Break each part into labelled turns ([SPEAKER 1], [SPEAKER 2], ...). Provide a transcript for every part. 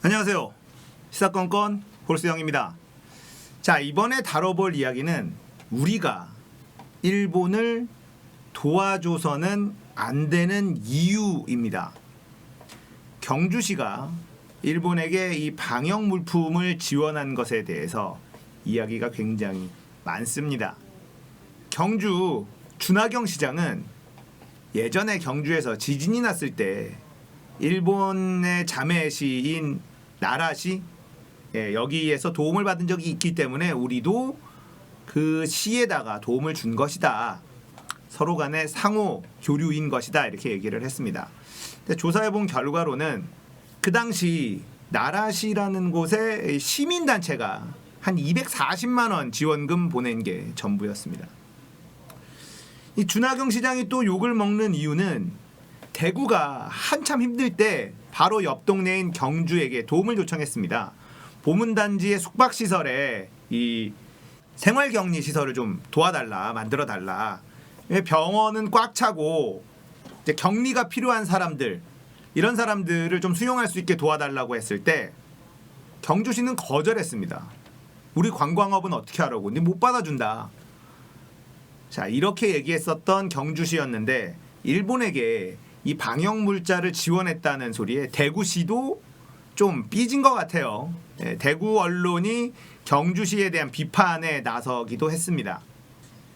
[SPEAKER 1] 안녕하세요. 시사건건 홀수영입니다. 자, 이번에 다뤄볼 이야기는 우리가 일본을 도와줘서는 안 되는 이유입니다. 경주시가 일본에게 이 방역 물품을 지원한 것에 대해서 이야기가 굉장히 많습니다. 경주 준하경 시장은 예전에 경주에서 지진이 났을 때 일본의 자매시인 나라시 여기에서 도움을 받은 적이 있기 때문에 우리도 그 시에다가 도움을 준 것이다. 서로 간의 상호 교류인 것이다. 이렇게 얘기를 했습니다. 근데 조사해본 결과로는 그 당시 나라시라는 곳에 시민단체가 한 240만 원 지원금 보낸 게 전부였습니다. 이 준하경 시장이 또 욕을 먹는 이유는 대구가 한참 힘들 때 바로 옆 동네인 경주에게 도움을 요청했습니다. 보문단지의 숙박시설에 이 생활격리 시설을 좀 도와달라, 만들어달라. 병원은 꽉 차고 이제 격리가 필요한 사람들, 이런 사람들을 좀 수용할 수 있게 도와달라고 했을 때 경주시는 거절했습니다. 우리 관광업은 어떻게 하라고? 근데 못 받아준다. 자, 이렇게 얘기했었던 경주시였는데 일본에게 이 방역 물자를 지원했다는 소리에 대구시도 좀 삐진 것 같아요. 대구 언론이 경주시에 대한 비판에 나서기도 했습니다.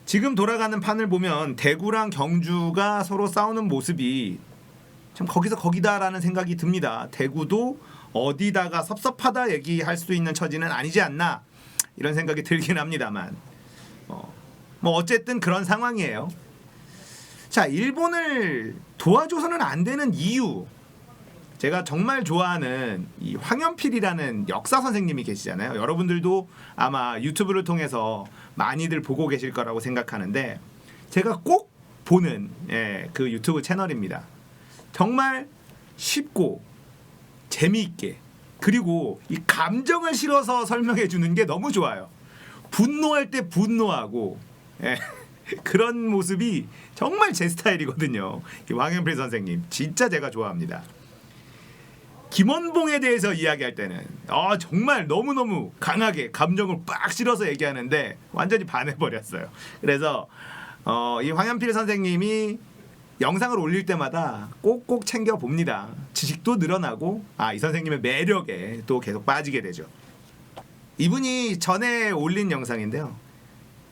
[SPEAKER 1] 지금 돌아가는 판을 보면 대구랑 경주가 서로 싸우는 모습이 참 거기서 거기다라는 생각이 듭니다. 대구도 어디다가 섭섭하다 얘기할 수 있는 처지는 아니지 않나 이런 생각이 들긴 합니다만 뭐 어쨌든 그런 상황이에요. 자, 일본을 도와줘서는 안 되는 이유. 제가 정말 좋아하는 이 황연필이라는 역사 선생님이 계시잖아요. 여러분들도 아마 유튜브를 통해서 많이들 보고 계실 거라고 생각하는데 제가 꼭 보는 그 유튜브 채널입니다. 정말 쉽고 재미있게 그리고 이 감정을 실어서 설명해 주는 게 너무 좋아요. 분노할 때 분노하고 그런 모습이 정말 제 스타일이거든요. 황연필 선생님 진짜 제가 좋아합니다. 김원봉에 대해서 이야기할 때는 정말 너무너무 강하게 감정을 빡 실어서 얘기하는데 완전히 반해버렸어요. 그래서 이 황연필 선생님이 영상을 올릴 때마다 꼭꼭 챙겨봅니다. 지식도 늘어나고 이 선생님의 매력에 또 계속 빠지게 되죠. 이분이 전에 올린 영상인데요.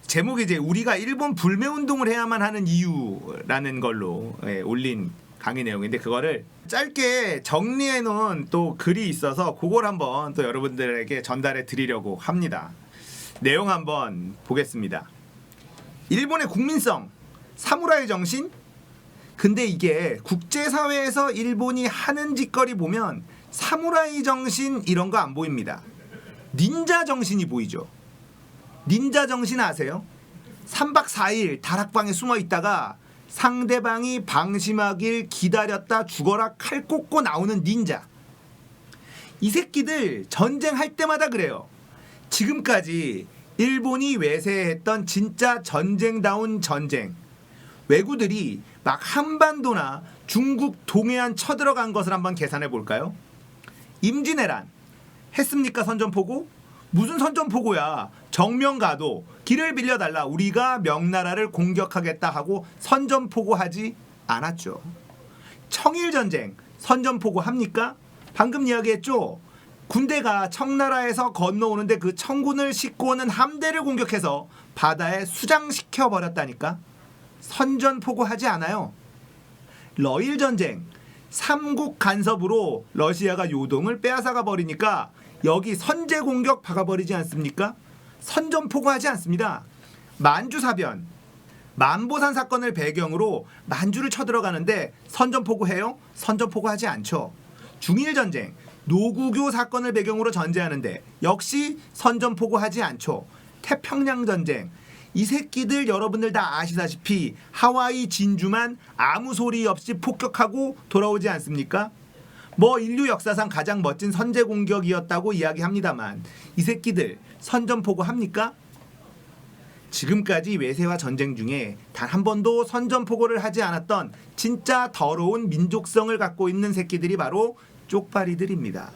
[SPEAKER 1] 제목이 이제 우리가 일본 불매운동을 해야만 하는 이유라는 걸로 올린 강의 내용인데 그거를 짧게 정리해 놓은 또 글이 있어서 그걸 한번 또 여러분들에게 전달해 드리려고 합니다. 내용 한번 보겠습니다. 일본의 국민성, 사무라이 정신? 근데 이게 국제사회에서 일본이 하는 짓거리 보면 사무라이 정신 이런 거 안 보입니다. 닌자 정신이 보이죠. 닌자 정신 아세요? 3박 4일 다락방에 숨어 있다가 상대방이 방심하길 기다렸다 죽어라 칼 꽂고 나오는 닌자. 이 새끼들 전쟁할 때마다 그래요. 지금까지 일본이 외세했던 진짜 전쟁다운 전쟁. 왜구들이 막 한반도나 중국 동해안 쳐들어간 것을 한번 계산해 볼까요? 임진왜란 했습니까? 선전포고? 무슨 선전포고야. 정명가도 길을 빌려달라 우리가 명나라를 공격하겠다 하고 선전포고 하지 않았죠. 청일전쟁 선전포고 합니까? 방금 이야기했죠. 군대가 청나라에서 건너오는데 그 청군을 싣고 오는 함대를 공격해서 바다에 수장시켜버렸다니까. 선전포고 하지 않아요. 러일전쟁 삼국 간섭으로 러시아가 요동을 빼앗아가 버리니까 여기 선제 공격 박아버리지 않습니까? 선전포고하지 않습니다. 만주사변, 만보산 사건을 배경으로 만주를 쳐들어가는데 선전포고해요? 선전포고하지 않죠. 중일전쟁, 노구교 사건을 배경으로 전제하는데 역시 선전포고하지 않죠. 태평양전쟁, 이 새끼들 여러분들 다 아시다시피 하와이 진주만 아무 소리 없이 폭격하고 돌아오지 않습니까? 뭐 인류 역사상 가장 멋진 선제 공격이었다고 이야기합니다만 이 새끼들 선전포고 합니까? 지금까지 외세와 전쟁 중에 단 한 번도 선전포고를 하지 않았던 진짜 더러운 민족성을 갖고 있는 새끼들이 바로 쪽발이들입니다.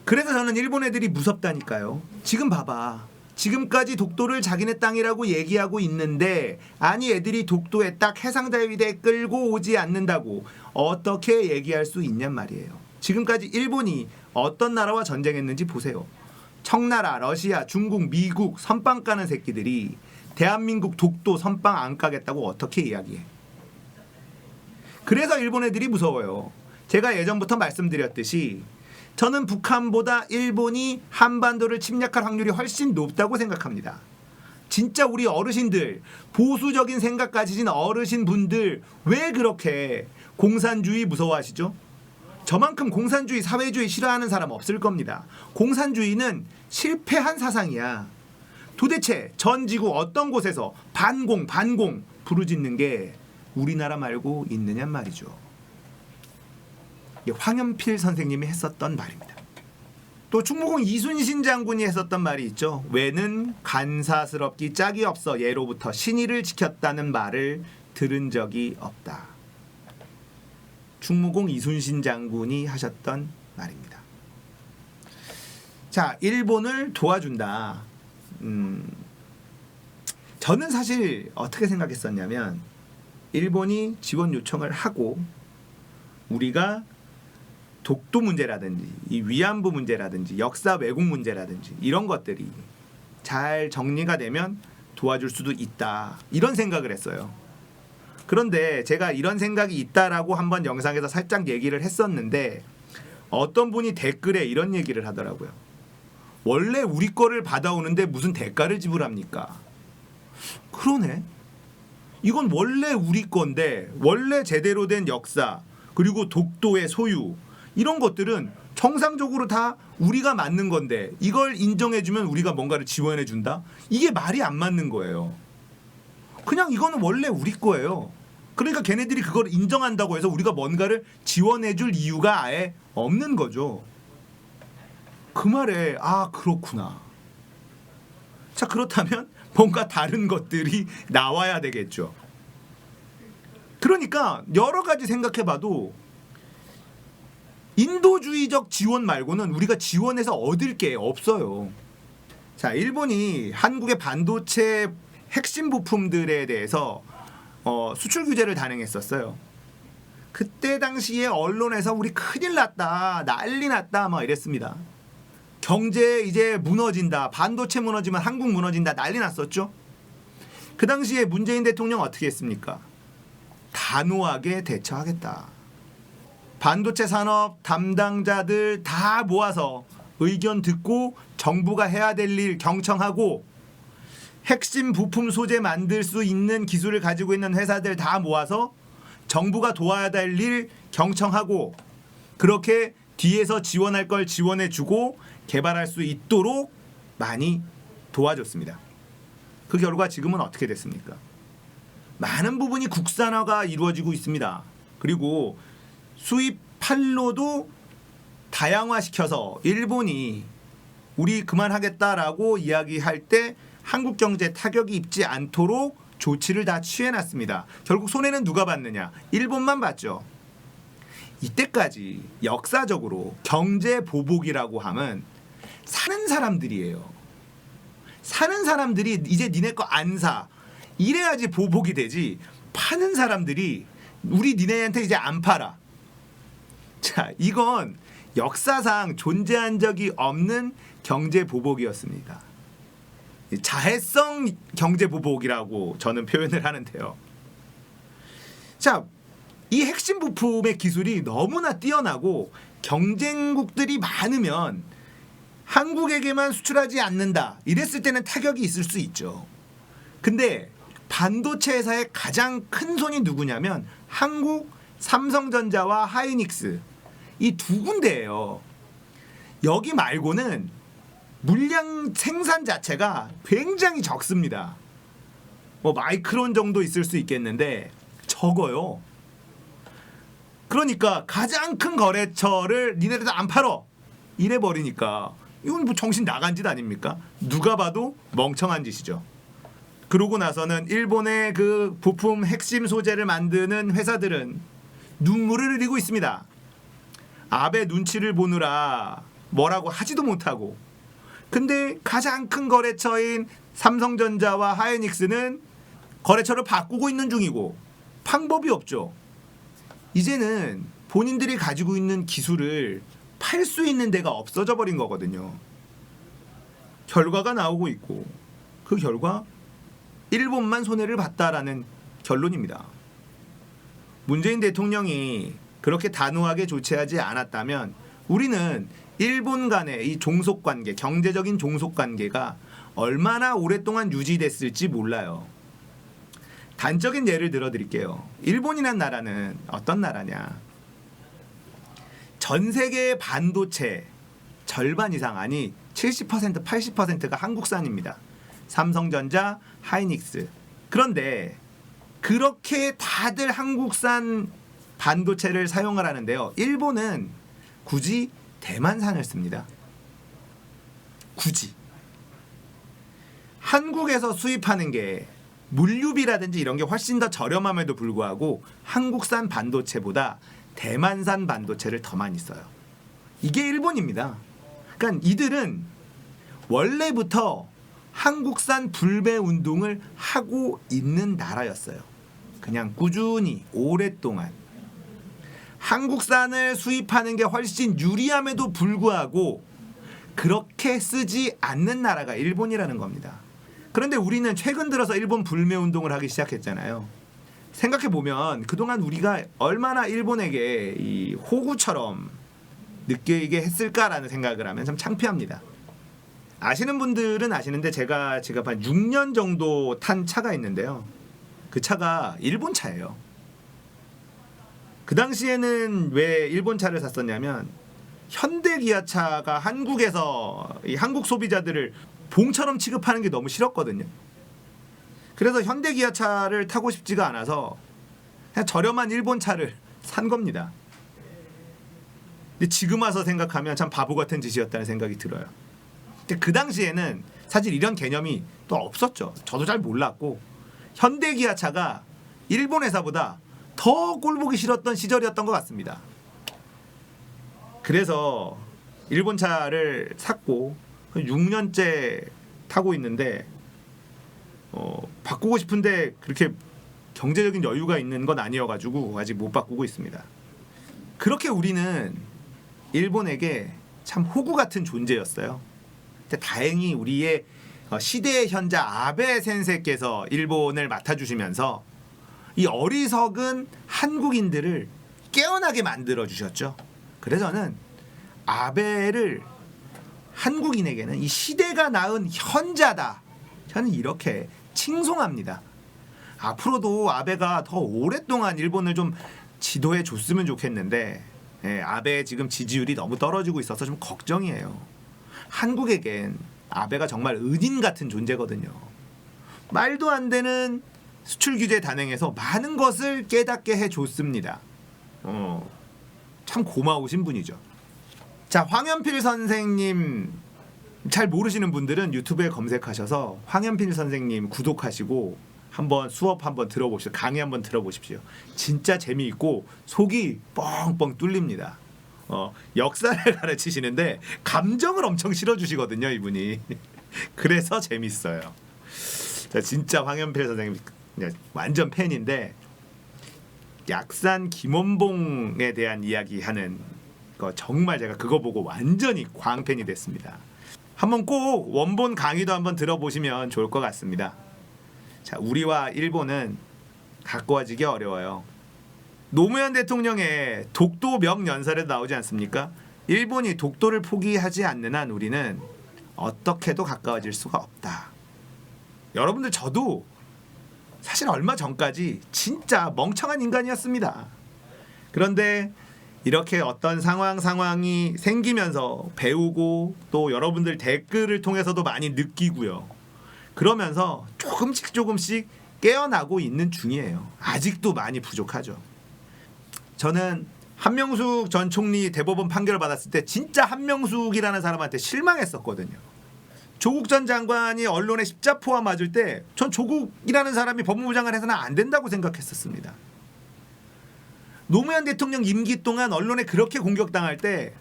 [SPEAKER 1] 그래서 저는 일본 애들이 무섭다니까요. 지금 봐봐. 지금까지 독도를 자기네 땅이라고 얘기하고 있는데 아니 애들이 독도에 딱 해상자위대 끌고 오지 않는다고 어떻게 얘기할 수 있냔 말이에요. 지금까지 일본이 어떤 나라와 전쟁했는지 보세요. 청나라, 러시아, 중국, 미국 선빵 까는 새끼들이 대한민국 독도 선빵 안 까겠다고 어떻게 이야기해. 그래서 일본 애들이 무서워요. 제가 예전부터 말씀드렸듯이 저는 북한보다 일본이 한반도를 침략할 확률이 훨씬 높다고 생각합니다. 진짜 우리 어르신들, 보수적인 생각 가지신 어르신분들 왜 그렇게 공산주의 무서워하시죠? 저만큼 공산주의, 사회주의 싫어하는 사람 없을 겁니다. 공산주의는 실패한 사상이야. 도대체 전 지구 어떤 곳에서 반공 부르짖는 게 우리나라 말고 있느냔 말이죠. 황현필 선생님이 했었던 말입니다. 또 충무공 이순신 장군이 했었던 말이 있죠. 왜는 간사스럽기 짝이 없어 예로부터 신의를 지켰다는 말을 들은 적이 없다. 충무공 이순신 장군이 하셨던 말입니다. 자, 일본을 도와준다. 저는 사실 어떻게 생각했었냐면 일본이 지원 요청을 하고 우리가 독도 문제라든지 이 위안부 문제라든지 역사 왜곡 문제라든지 이런 것들이 잘 정리가 되면 도와줄 수도 있다. 이런 생각을 했어요. 그런데 제가 이런 생각이 있다라고 한번 영상에서 살짝 얘기를 했었는데 어떤 분이 댓글에 이런 얘기를 하더라고요. 원래 우리 거를 받아오는데 무슨 대가를 지불합니까? 그러네. 이건 원래 우리 건데 원래 제대로 된 역사 그리고 독도의 소유 이런 것들은 정상적으로 다 우리가 맞는 건데 이걸 인정해주면 우리가 뭔가를 지원해준다? 이게 말이 안 맞는 거예요. 그냥 이거는 원래 우리 거예요. 그러니까 걔네들이 그걸 인정한다고 해서 우리가 뭔가를 지원해줄 이유가 아예 없는 거죠. 그 말에 아 그렇구나. 자 그렇다면 뭔가 다른 것들이 나와야 되겠죠. 그러니까 여러 가지 생각해봐도 인도주의적 지원 말고는 우리가 지원해서 얻을 게 없어요. 자, 일본이 한국의 반도체 핵심 부품들에 대해서 수출 규제를 단행했었어요. 그때 당시에 언론에서 우리 큰일 났다, 난리 났다 막 이랬습니다. 경제 이제 무너진다, 반도체 무너지면 한국 무너진다 난리 났었죠. 그 당시에 문재인 대통령 어떻게 했습니까? 단호하게 대처하겠다. 반도체 산업 담당자들 다 모아서 의견 듣고 정부가 해야 될 일 경청하고 핵심 부품 소재 만들 수 있는 기술을 가지고 있는 회사들 다 모아서 정부가 도와야 될 일 경청하고 그렇게 뒤에서 지원할 걸 지원해주고 개발할 수 있도록 많이 도와줬습니다. 그 결과 지금은 어떻게 됐습니까? 많은 부분이 국산화가 이루어지고 있습니다. 그리고 수입 판로도 다양화시켜서 일본이 우리 그만하겠다라고 이야기할 때 한국 경제에 타격이 입지 않도록 조치를 다 취해놨습니다. 결국 손해는 누가 받느냐? 일본만 받죠. 이때까지 역사적으로 경제 보복이라고 하면 사는 사람들이에요. 사는 사람들이 이제 니네 거 안 사. 이래야지 보복이 되지. 파는 사람들이 우리 니네한테 이제 안 팔아. 자, 이건 역사상 존재한 적이 없는 경제 보복이었습니다. 자해성 경제 보복이라고 저는 표현을 하는데요. 자, 이 핵심 부품의 기술이 너무나 뛰어나고 경쟁국들이 많으면 한국에게만 수출하지 않는다. 이랬을 때는 타격이 있을 수 있죠. 근데 반도체 회사의 가장 큰 손이 누구냐면 한국 삼성전자와 하이닉스 이 두 군데예요. 여기 말고는 물량 생산 자체가 굉장히 적습니다. 뭐 마이크론 정도 있을 수 있겠는데 적어요. 그러니까 가장 큰 거래처를 니네들 안 팔어 이래 버리니까 이건 뭐 정신 나간 짓 아닙니까? 누가 봐도 멍청한 짓이죠. 그러고 나서는 일본의 그 부품 핵심 소재를 만드는 회사들은 눈물을 흘리고 있습니다. 아베 눈치를 보느라 뭐라고 하지도 못하고. 근데 가장 큰 거래처인 삼성전자와 하이닉스는 거래처를 바꾸고 있는 중이고 방법이 없죠. 이제는 본인들이 가지고 있는 기술을 팔 수 있는 데가 없어져 버린 거거든요. 결과가 나오고 있고 그 결과 일본만 손해를 봤다라는 결론입니다. 문재인 대통령이 그렇게 단호하게 조치하지 않았다면 우리는 일본 간의 이 종속관계, 경제적인 종속관계가 얼마나 오랫동안 유지됐을지 몰라요. 단적인 예를 들어드릴게요. 일본이란 나라는 어떤 나라냐? 전 세계의 반도체 절반 이상, 아니 70%, 80%가 한국산입니다. 삼성전자, 하이닉스. 그런데 그렇게 다들 한국산 반도체를 사용을 하는데요. 일본은 굳이 대만산을 씁니다. 굳이. 한국에서 수입하는 게 물류비라든지 이런 게 훨씬 더 저렴함에도 불구하고 한국산 반도체보다 대만산 반도체를 더 많이 써요. 이게 일본입니다. 그러니까 이들은 원래부터 한국산 불매 운동을 하고 있는 나라였어요. 그냥 꾸준히 오랫동안 한국산을 수입하는 게 훨씬 유리함에도 불구하고 그렇게 쓰지 않는 나라가 일본이라는 겁니다. 그런데 우리는 최근 들어서 일본 불매 운동을 하기 시작했잖아요. 생각해보면 그동안 우리가 얼마나 일본에게 이 호구처럼 느끼게 했을까라는 생각을 하면 참 창피합니다. 아시는 분들은 아시는데 제가 지금 한 6년 정도 탄 차가 있는데요. 그 차가 일본 차예요. 그 당시에는 왜 일본 차를 샀었냐면 현대 기아차가 한국에서 이 한국 소비자들을 봉처럼 취급하는 게 너무 싫었거든요. 그래서 현대 기아차를 타고 싶지가 않아서 그냥 저렴한 일본 차를 산 겁니다. 근데 지금 와서 생각하면 참 바보 같은 짓이었다는 생각이 들어요. 근데 그 당시에는 사실 이런 개념이 또 없었죠. 저도 잘 몰랐고 현대 기아차가 일본 회사보다 더 꼴보기 싫었던 시절이었던 것 같습니다. 그래서 일본 차를 샀고 6년째 타고 있는데 바꾸고 싶은데 그렇게 경제적인 여유가 있는 건 아니어가지고 아직 못 바꾸고 있습니다. 그렇게 우리는 일본에게 참 호구 같은 존재였어요. 근데 다행히 우리의 시대의 현자 아베 센세께서 일본을 맡아주시면서 이 어리석은 한국인들을 깨어나게 만들어 주셨죠. 그래서 저는 아베를 한국인에게는 이 시대가 낳은 현자다. 저는 이렇게 칭송합니다. 앞으로도 아베가 더 오랫동안 일본을 좀 지도해 줬으면 좋겠는데 아베의 지금 지지율이 너무 떨어지고 있어서 좀 걱정이에요. 한국에겐 아베가 정말 은인 같은 존재거든요. 말도 안 되는 수출 규제 단행해서 많은 것을 깨닫게 해줬습니다. 참 고마우신 분이죠. 자, 황현필 선생님 잘 모르시는 분들은 유튜브에 검색하셔서 황현필 선생님 구독하시고 한번 수업 한번 들어보십시오. 강의 한번 들어보십시오. 진짜 재미있고 속이 뻥뻥 뚫립니다. 역사를 가르치시는데 감정을 엄청 실어주시거든요, 이분이. 그래서 재밌어요. 자, 진짜 황현필 선생님 완전 팬인데 약산 김원봉에 대한 이야기하는 거 정말 제가 그거 보고 완전히 광팬이 됐습니다. 한번 꼭 원본 강의도 한번 들어보시면 좋을 것 같습니다. 자, 우리와 일본은 가까워지기 어려워요. 노무현 대통령의 독도 명연설에 나오지 않습니까? 일본이 독도를 포기하지 않는 한 우리는 어떻게도 가까워질 수가 없다. 여러분들, 저도 사실 얼마 전까지 진짜 멍청한 인간이었습니다. 그런데 이렇게 어떤 상황이 생기면서 배우고 또 여러분들 댓글을 통해서도 많이 느끼고요. 그러면서 조금씩 깨어나고 있는 중이에요. 아직도 많이 부족하죠. 저는 한명숙 전 총리 대법원 판결을 받았을 때 진짜 한명숙이라는 사람한테 실망했었거든요. 조국 전 장관이 언론에 십자포화 맞을 때 전 조국이라는 사람이 법무부 장관 해서는 안 된다고 생각했었습니다. 노무현 대통령 임기 동안 언론에 그렇게 공격당할 때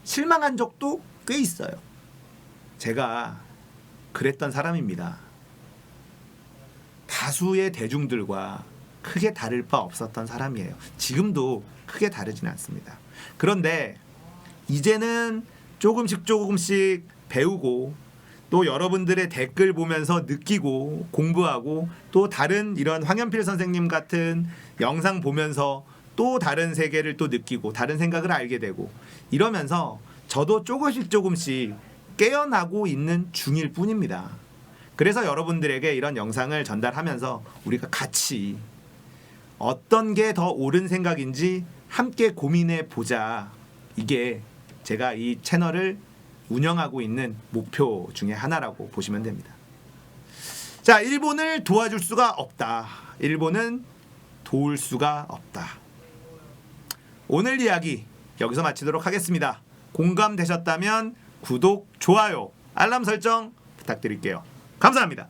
[SPEAKER 1] 실망한 적도 꽤 있어요. 제가 그랬던 사람입니다. 다수의 대중들과 크게 다를 바 없었던 사람이에요. 지금도 크게 다르지는 않습니다. 그런데 이제는 조금씩 배우고 또 여러분들의 댓글 보면서 느끼고 공부하고 또 다른 이런 황현필 선생님 같은 영상 보면서 또 다른 세계를 또 느끼고 다른 생각을 알게 되고 이러면서 저도 조금씩 깨어나고 있는 중일 뿐입니다. 그래서 여러분들에게 이런 영상을 전달하면서 우리가 같이 어떤 게 더 옳은 생각인지 함께 고민해 보자. 이게 제가 이 채널을 운영하고 있는 목표 중에 하나라고 보시면 됩니다. 자, 일본을 도와줄 수가 없다. 일본은 도울 수가 없다. 오늘 이야기 여기서 마치도록 하겠습니다. 공감되셨다면 구독, 좋아요, 알람 설정 부탁드릴게요. 감사합니다.